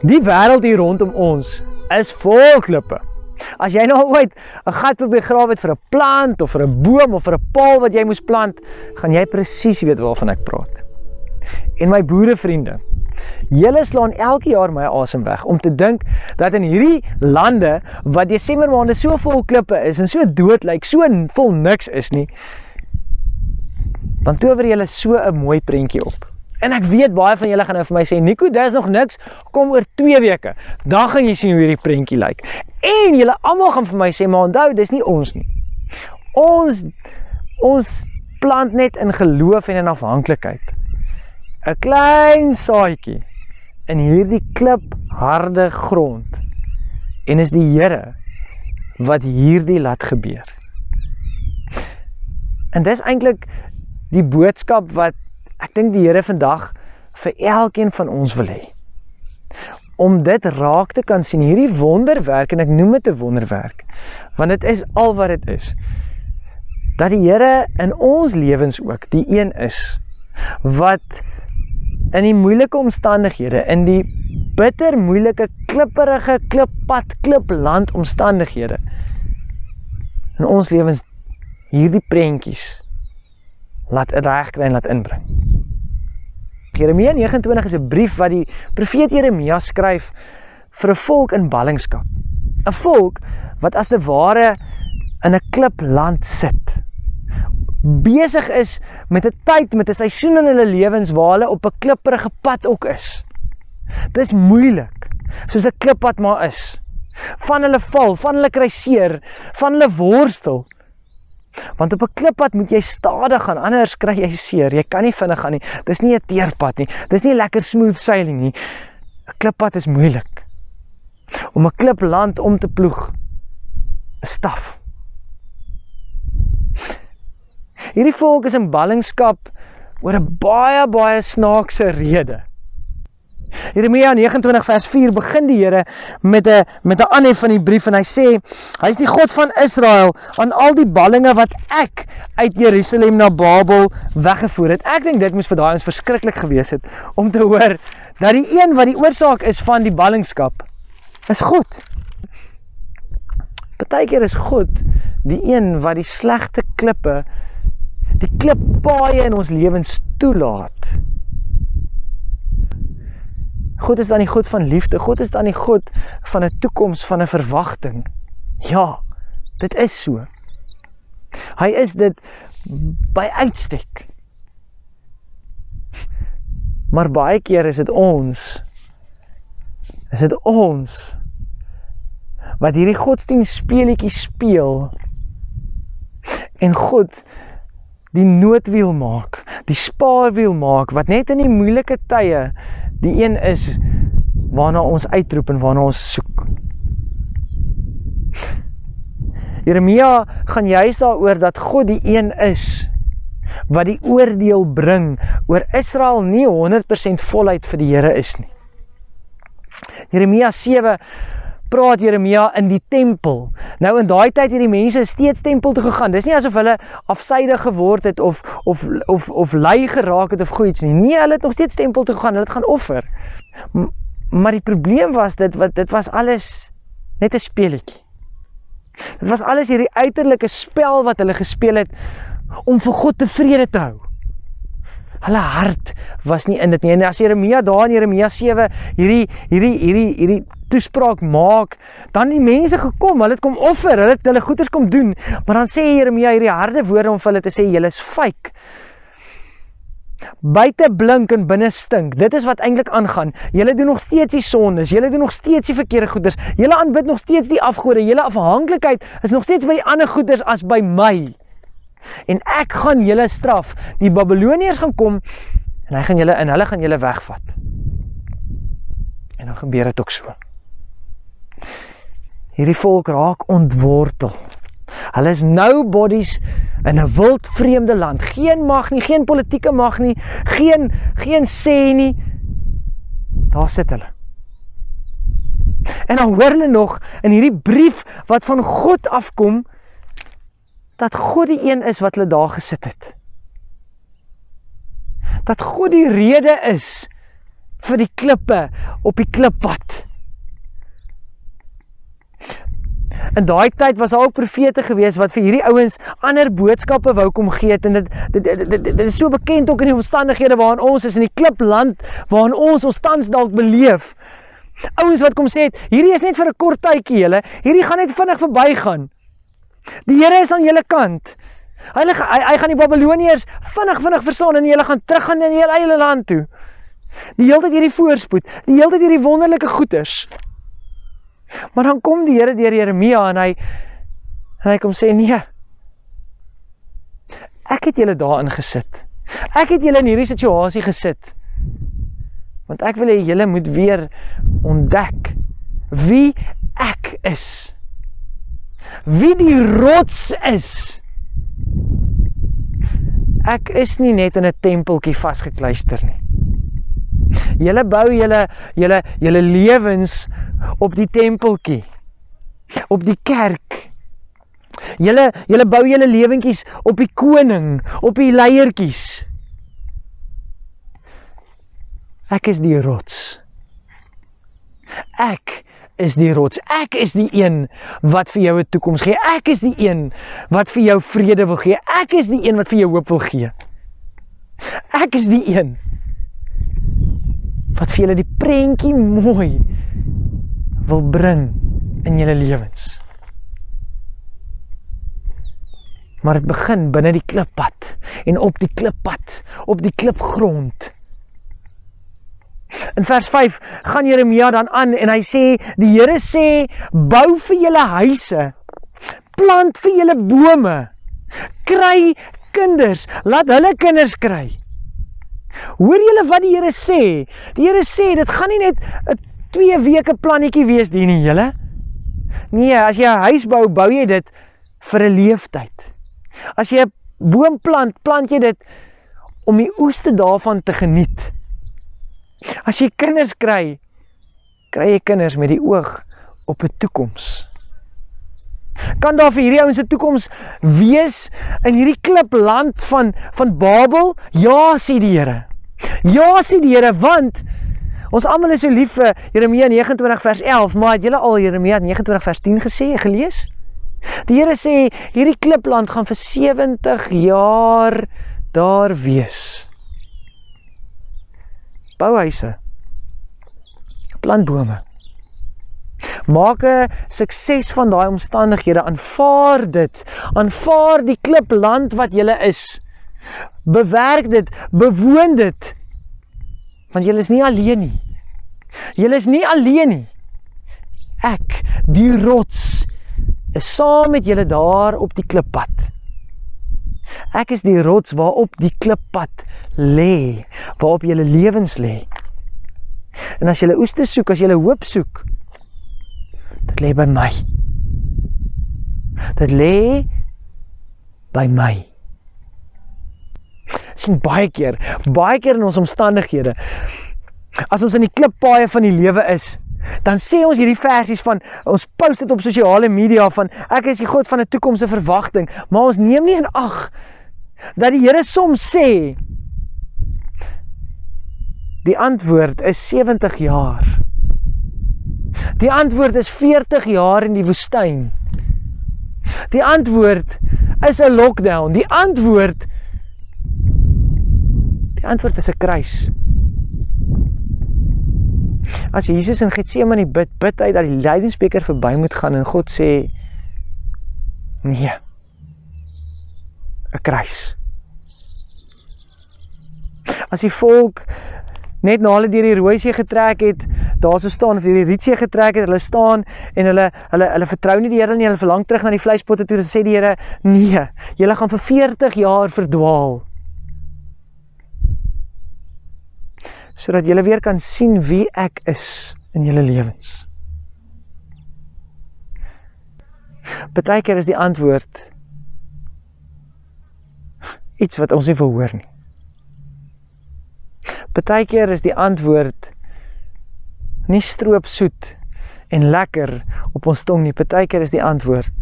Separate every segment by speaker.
Speaker 1: Die wêreld hier rondom ons is vol klippe. As jy nou ooit 'n gat probeer grawe het vir 'n plant of vir 'n boom of vir 'n paal wat jy moes plant, gaan jy presies weet waarvan ek praat. En my boerevriende, julle slaan elke jaar my asem weg om te dink dat in hierdie lande wat Desember maande so vol klippe is en so dood lyk, so vol niks is nie, dan tower julle so 'n mooi prentjie op. En ek weet baie van julle gaan nou vir my sê, Nico, dis nog niks, kom oor 2 weke, dan gaan jy sien hoe hierdie prentjie lyk. En julle almal gaan vir my sê, maar onthou, dis nie ons nie. Ons plant net in geloof en in afhanklikheid. 'n Klein saadjie in hierdie klipharde grond. En is die Here wat hierdie laat gebeur. En dis eintlik die boodskap wat ek dink die Here vandag vir elkeen van ons wil hê. Om dit raak te kan sien, hierdie wonderwerk, en ek noem dit 'n wonderwerk, want dit is al wat dit is, dat die Here in ons lewens ook die een is, wat in die moeilike omstandighede, in die bitter moeilike, klipperige, klippad, klipland omstandighede, in ons lewens hierdie prentjies laat regkry en laat inbring. Jeremia 29 is 'n brief wat die profeet Jeremia skryf vir 'n volk in ballingskap. 'n Volk wat as te ware in 'n klipland sit. Besig is met 'n tyd, met 'n seisoen in hulle lewens waar hulle op 'n klipperige pad ook is. Dis moeilik, soos 'n klippad maar is. Van hulle val, van hulle kry seer, van hulle worstel. Want op 'n klippad moet jy stadig gaan, anders kry jy seer. Jy kan nie vinnig gaan nie. Dis nie 'n teerpad nie. Dis nie lekker smooth sailing nie. 'n Klippad is moeilik. Om 'n klipland om te ploeg is staf. Hierdie volk is in ballingskap oor 'n baie snaakse rede. Jeremia 29 vers 4 begin die Here met 'n aanhef van die brief en hy sê, hy is die God van Israel aan al die ballinge wat ek uit Jerusalem na Babel weggevoer het. Ek dink dit moes vir daai ons verskriklik gewees het om te hoor dat die een wat die oorsaak is van die ballingskap is God. Partykeer is God die een wat die slegte klippe, die klippaaie in ons lewens toelaat. God is dan die God van liefde, God is dan die God van 'n toekoms, van 'n verwagting. Ja, dit is so. Hy is dit by uitstek. Maar baie keer is dit ons wat hierdie godsdienst speletjie speel en God die noodwiel maak, die spaarwiel maak, wat net in die moeilike tye die een is waarna ons uitroep en waarna ons soek. Jeremia gaan juist daaroor dat God die een is wat die oordeel bring oor Israel nie 100% voluit vir die Here is nie. Jeremia 7 praat Jeremia in die tempel. Nou in daai tyd het die mense steeds tempel toe gegaan. Dis nie asof hulle afsydig geword het of lui geraak het of goeie iets nie. Nee, hulle het nog steeds tempel toe gegaan, hulle het gaan offer. Maar die probleem was dit was alles net 'n speletjie. Dit was alles hierdie uiterlike spel wat hulle gespeel het om vir God tevrede te hou. Hulle hart was nie in dit nie. En as Jeremia daar in Jeremia 7 hierdie toespraak maak, dan die mense gekom, hulle het kom offer, hulle het hulle goeders kom doen, maar dan sê Jeremia hierdie harde woorde om vir hulle te sê, julle is fake. Buite blink en binne stink. Dit is wat eintlik aangaan. Julle doen nog steeds die sondes, julle doen nog steeds die verkeerde goeders, julle aanbid nog steeds die afgode, julle afhanklikheid is nog steeds by die ander goeders as by my. En ek gaan julle straf. Die Babiloniërs gaan kom en hulle gaan julle wegvat. En dan gebeur dit ook so. Hierdie volk raak ontwortel. Hulle is nobodies in 'n wild vreemde land. Geen mag nie, geen politieke mag nie, geen sê nie. Daar sit hulle. En dan hoor hulle nog in hierdie brief wat van God afkom, dat God die een is wat hulle daar gesit het. Dat God die rede is vir die klippe op die klippad. In daai tyd was daar ook profete gewees wat vir hierdie ouens ander boodskappe wou kom gee het, en dit is so bekend ook in die omstandighede waarin ons is, in die klipland waarin ons tans dalk beleef. Ouens wat kom sê het, hierdie is net vir 'n kort tydjie julle, hierdie gaan net vinnig verbygaan. Die Here is aan julle kant. Hy gaan die Babiloniërs vinnig verslaan en julle gaan teruggaan in julle eie land toe. Die hele tyd hierdie voorspoed, die hele tyd hierdie wonderlike goeders. Maar dan kom die Here deur Jeremia en hy kom sê, nee, ek het julle daarin gesit. Ek het julle in hierdie situasie gesit. Want ek wil hê julle moet weer ontdek wie ek is. Wie die rots is. Ek is nie net in 'n tempeltjie vasgekluister nie. Julle bou julle lewens op die tempeltjie, op die kerk. Julle bou julle lewentjies op die koning, op die leiertjies. Ek is die rots. Ek is die rots. Ek is die een wat vir jou 'n toekoms gee. Ek is die een wat vir jou vrede wil gee. Ek is die een wat vir jou hoop wil gee. Ek is die een wat vir julle die prentjie mooi wil bring in julle lewens. Maar dit begin binne die klippad en op die klippad, op die klipgrond. In vers 5 gaan Jeremia dan aan en hy sê, die Here sê, bou vir julle huise, plant vir julle bome, kry kinders, laat hulle kinders kry. Hoor julle wat die Here sê? Die Here sê, dit gaan nie net 'n 2 weke plannetjie wees die nie, julle. Nee, as jy 'n huis bou, bou jy dit vir 'n leeftyd. As jy 'n boom plant, plant jy dit om die oeste daarvan te geniet. As jy kinders kry, kry jy kinders met die oog op 'n toekoms. Kan daar vir hierdie ouens 'n toekoms wees in hierdie klipland van Babel? Ja, sê die Here. Ja, sê die Here, want ons almal is so lief vir Jeremia 29 vers 11, maar het julle al Jeremia 29 vers 10 gelees? Die Here sê, hierdie klipland gaan vir 70 jaar daar wees. Bou huise, plant bome, maak 'n sukses van daai omstandighede, aanvaar dit, aanvaar die klipland wat julle is, bewerk dit, bewoon dit, want julle is nie alleen nie, julle is nie alleen nie, ek, die rots, is saam met julle daar op die klippad. Ek is die rots waarop die klippad lê, waarop julle lewens lê. En as julle oeste soek, as julle hoop soek, dit lê by my. Dit lê by my. Sien baie keer in ons omstandighede, as ons in die klippaaie van die lewe is, dan sê ons hierdie versies van, ons post dit op sosiale media van, ek is die God van 'n toekoms en verwagting, maar ons neem nie in ag, dat die Here soms sê, die antwoord is 70 jaar. Die antwoord is 40 jaar in die woestyn. Die antwoord is 'n lockdown. Die antwoord is 'n kruis. As Jesus in Getsemane bid hy dat die lydingsbeker verby moet gaan en God sê, nee, 'n kruis. As die volk net na hulle deur die Rooi See getrek het, daar so staan, of deur die Rietsee getrek het, hulle staan en hulle vertrou nie die Here nie, hulle verlang terug na die vleispotte toe, en sê die Here, nee, julle gaan vir 40 jaar verdwaal. Sodat julle weer kan sien wie ek is in julle lewens. Partykeer is die antwoord iets wat ons nie wil hoor nie. Partykeer is die antwoord nie stroopsoet en lekker op ons tong nie. Partykeer is die antwoord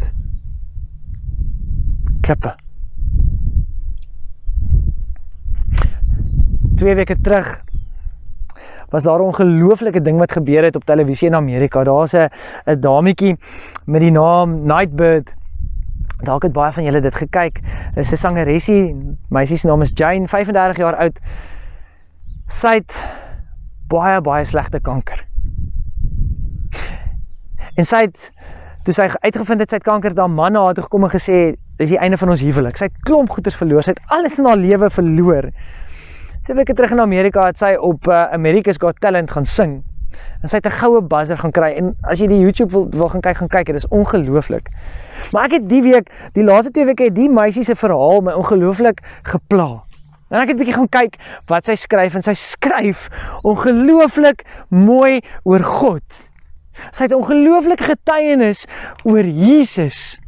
Speaker 1: klippe. 2 weke terug was daar 'n ongelooflike ding wat gebeur het op televisie in Amerika. Daar's 'n dametjie met die naam Nightbird. Dalk het baie van julle dit gekyk. Is 'n sangeressie, meisie se naam is Jane, 35 jaar oud. Sy het baie slegte kanker. En sy het, toe sy uitgevind het sy het kanker, daar man na haar toe gekom en gesê, dis die einde van ons huwelik. Sy het klomp goeders verloor, sy het alles in haar lewe verloor. 2 weke terug in Amerika het sy op America's Got Talent gaan sing. En sy het 'n goue buzzer gaan kry. En as jy die YouTube wil gaan kyk, dit is ongelooflik. Maar ek het die laaste 2 weke het die meisie se verhaal my ongelooflik gepla. En ek het 'n bietjie gaan kyk wat sy skryf, en sy skryf ongelooflik mooi oor God. Sy het 'n ongelooflike getuienis oor Jesus.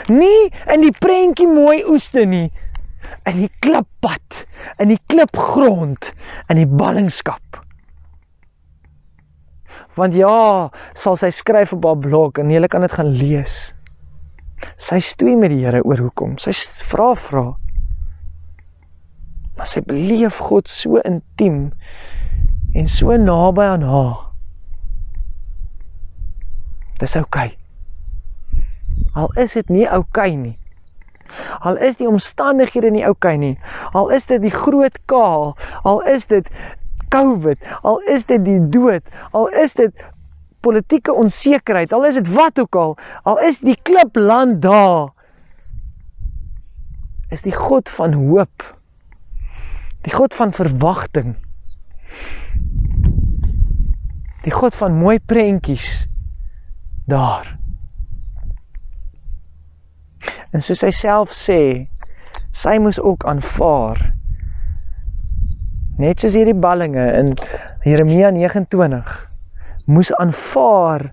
Speaker 1: Nie in die prentjie mooi oeste nie, in die klippad, in die klipgrond, in die ballingskap. Want ja, sal sy skryf op haar blog, en julle kan dit gaan lees. Sy stoei met die Here oor hoekom, sy vra, maar sy beleef God so intiem, en so naby aan haar. Dis oukei. Al is dit nie oukei nie. Al is die omstandighede nie oukei nie. Al is dit die groot K, al is dit COVID, al is dit die dood, al is dit politieke onsekerheid, al is dit wat ook al is die klipland daar, is die God van hoop, die God van verwagting, die God van mooi prentjies daar. En soos sy self sê, sy moes ook aanvaar, net soos hierdie ballinge in Jeremia 29, moes aanvaar,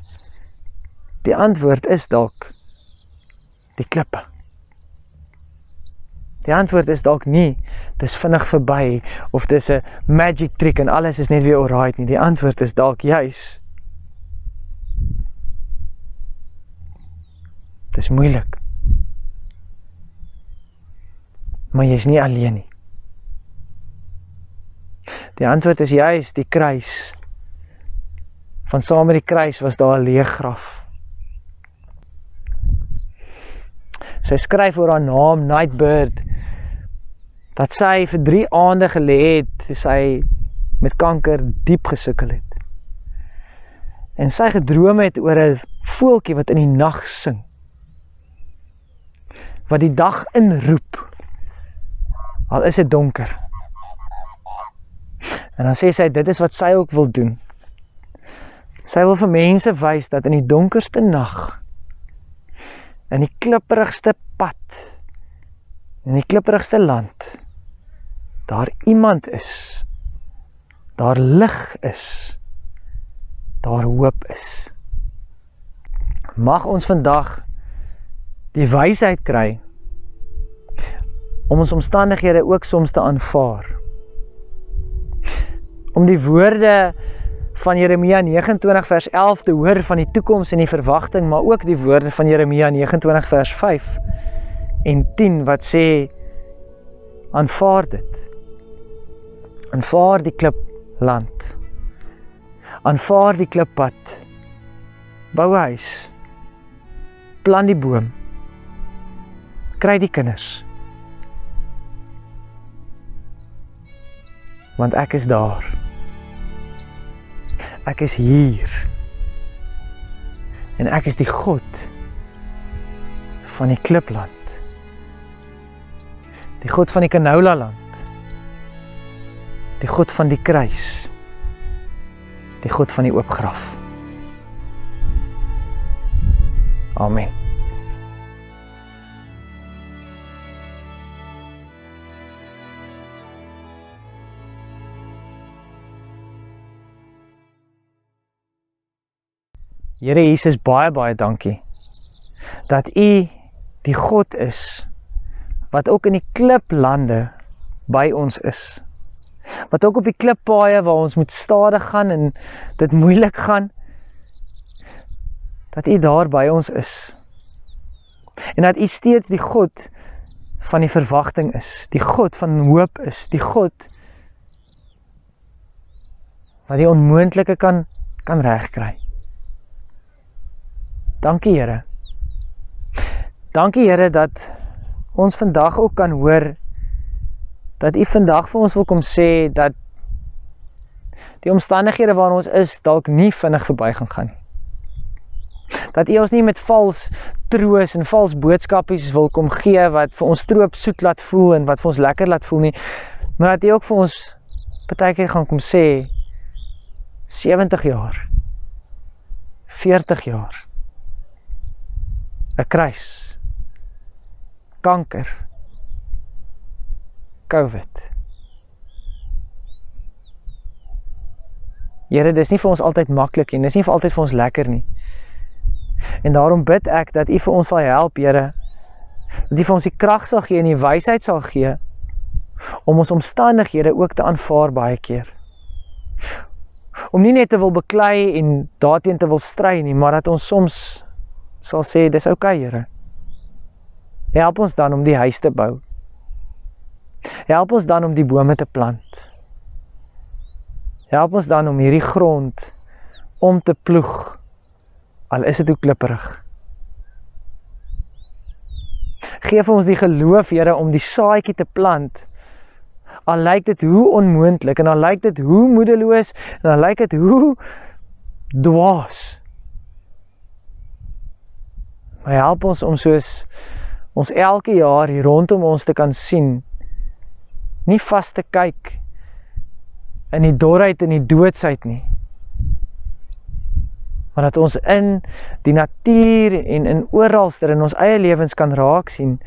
Speaker 1: die antwoord is dalk die klippe. Die antwoord is dalk nie, dis vinnig verby, of dis 'n magic trick en alles is net weer alright nie. Die antwoord is dalk juis, dis moeilik, maar jy is nie alleen nie. Die antwoord is juis die kruis. Van saam met die kruis was daar 'n leë graf. Sy skryf oor haar naam Nightbird, dat sy vir 3 aande gelê het, toe sy met kanker diep gesukkel het. En sy gedroom het oor 'n voeltjie wat in die nag sing, wat die dag inroep, al is dit donker. En dan sê sy, dit is wat sy ook wil doen. Sy wil vir mense wys dat in die donkerste nag, in die klipperigste pad, in die klipperigste land, daar iemand is, daar lig is, daar hoop is. Mag ons vandag die wysheid kry om ons omstandighede ook soms te aanvaar. Om die woorde van Jeremia 29 vers 11 te hoor van die toekoms en die verwagting, maar ook die woorde van Jeremia 29 vers 5 en 10 wat sê, aanvaar dit. Aanvaar die klipland. Aanvaar die klippad. Bou 'n huis. Plant die boom. Kry die kinders. Want ek is daar. Ek is hier. En ek is die God van die klipland. Die God van die canola land. Die God van die kruis. Die God van die oop graf. Amen. Here Jesus, baie dankie dat U die God is wat ook in die kliplande by ons is. Wat ook op die klippaaie waar ons moet stadig gaan en dit moeilik gaan, dat U daar by ons is. En dat U steeds die God van die verwagting is, die God van hoop is, die God wat die onmoontlike kan regkry. Dankie Here. Dankie Here dat ons vandag ook kan hoor dat U vandag vir ons wil kom sê dat die omstandighede waar ons is dalk nie vinnig verby gaan nie. Dat U ons nie met vals troos en vals boodskapies wil kom gee wat vir ons stroop soet laat voel en wat vir ons lekker laat voel nie, maar dat U ook vir ons partykeer gaan kom sê 70 jaar, 40 jaar, 'n kruis, kanker, COVID. Here, dis nie vir ons altyd maklik nie, dis nie vir altyd vir ons lekker nie. En daarom bid ek dat U vir ons sal help, Here, dat U vir ons die krag sal gee en die wysheid sal gee om ons omstandighede ook te aanvaar baie keer. Om nie net te wil beklei en daarteen te wil stry nie, maar dat ons soms sal sê, dis okay, Here. Help ons dan om die huis te bou. Help ons dan om die bome te plant. Help ons dan om hierdie grond om te ploeg, al is dit ook klipperig. Geef vir ons die geloof, Here, om die saadjie te plant, al lyk dit hoe onmoontlik, en al lyk dit hoe moedeloos, en al lyk dit hoe dwaas. Maar help ons om soos ons elke jaar hier rondom ons te kan sien, nie vas te kyk in die dorheid en die doodsheid nie, maar dat ons in die natuur en in oralster in ons eie lewens kan raak sien,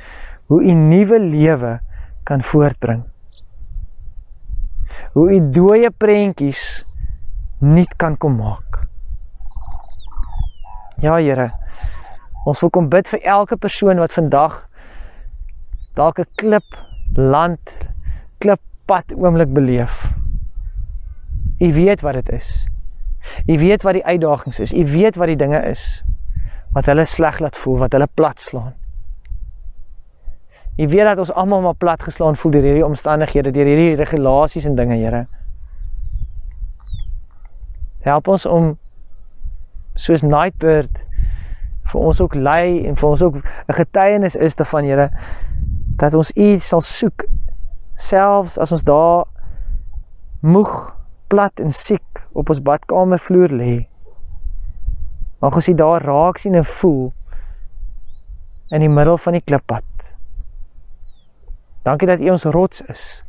Speaker 1: hoe U nuwe lewe kan voortbring. Hoe U dooie prentjies nuut kan kom maak. Ja, Here, ons wil kom bid vir elke persoon wat vandag dalk 'n klippad oomblik beleef. U weet wat dit is. U weet wat die uitdagings is. U weet wat die dinge is wat hulle sleg laat voel, wat hulle plat slaan. U weet dat ons almal maar plat geslaan voel deur hierdie omstandighede, deur hierdie regulasies en dinge, Here. Help ons om soos Nightbird vir ons ook lei en vir ons ook 'n getuienis is daarvan, Here, dat ons U sal soek, selfs as ons daar moeg, plat en siek op ons badkamervloer lê. Mag ons U daar raak sien en voel in die middel van die klippad. Dankie dat U ons rots is.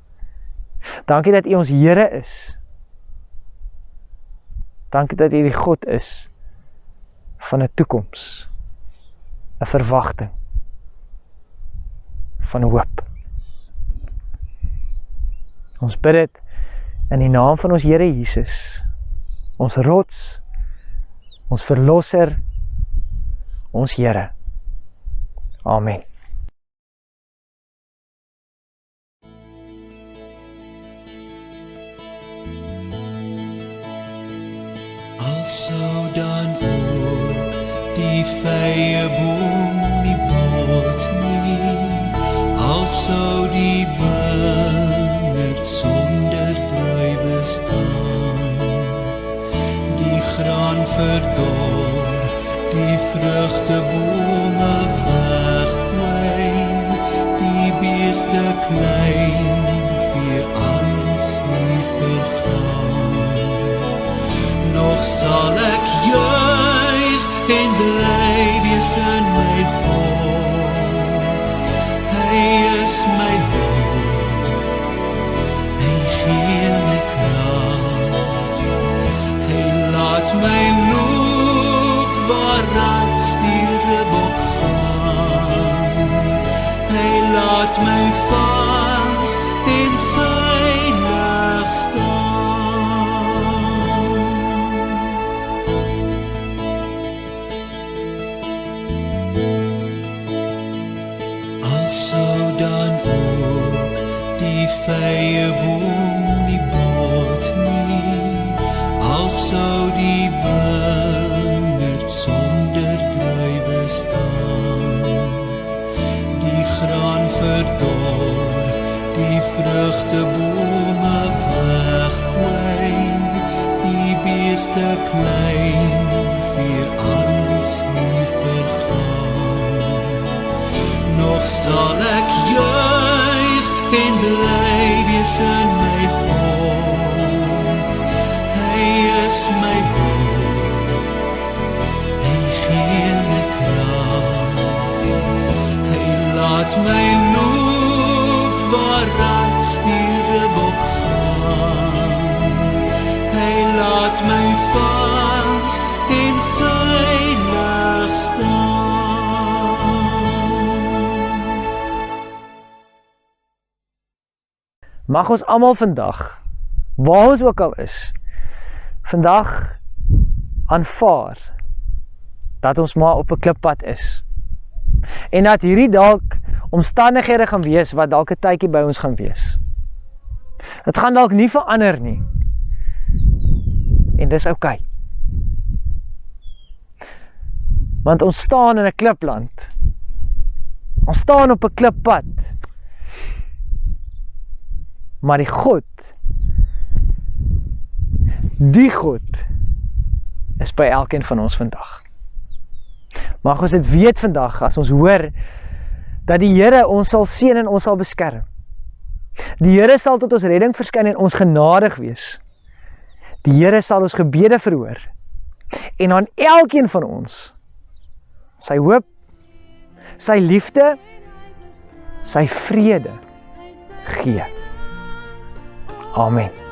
Speaker 1: Dankie dat U ons Here is. Dankie dat U die God is van 'n toekoms, 'n verwagting, van hoop. Ons bid dit in die naam van ons Here Jesus, ons rots, ons verlosser, ons Here. Amen.
Speaker 2: Sou dan ook die vrye boom nie bot nie, al sou die wingerd sonder druiwe staan, die graan verdor, die vrugtebome wegwyn, die beeste klein, vir alles nie vergaan. Nog sal ek juig en bly wees in my God. Hy is my hulp, hy gee my krag, hy laat my loop waaruit stierbok gaan, hy laat my vas en veilig staan. Vrye boom nie bot nie, al sou die wingerd sonder druiwe staan, die graan verdor, die vrugtebome wegwyn, verdwyn, vir alles hier vergaan. Nog sal ek juig en bly wees in my God. Hy is my hulp, hy gee my krag. Hy laat my loop waar stuur bok gaan. Hy laat my vas en veilig staan.
Speaker 1: Mag ons almal vandag, waar ons ook al is, vandag aanvaar dat ons maar op 'n klippad is. En dat hierdie dalk omstandighede gaan wees wat dalk 'n tydjie by ons gaan wees. Dit gaan dalk nie verander nie. En dis oukei. Want ons staan in 'n klipland. Ons staan op 'n klippad. Maar die God is by elkeen van ons vandag. Mag ons dit weet vandag, as ons hoor dat die Here ons sal seën en ons sal beskerm. Die Here sal tot ons redding verskyn en ons genadig wees. Die Here sal ons gebede verhoor en aan elkeen van ons sy hoop, sy liefde, sy vrede gee. Amen.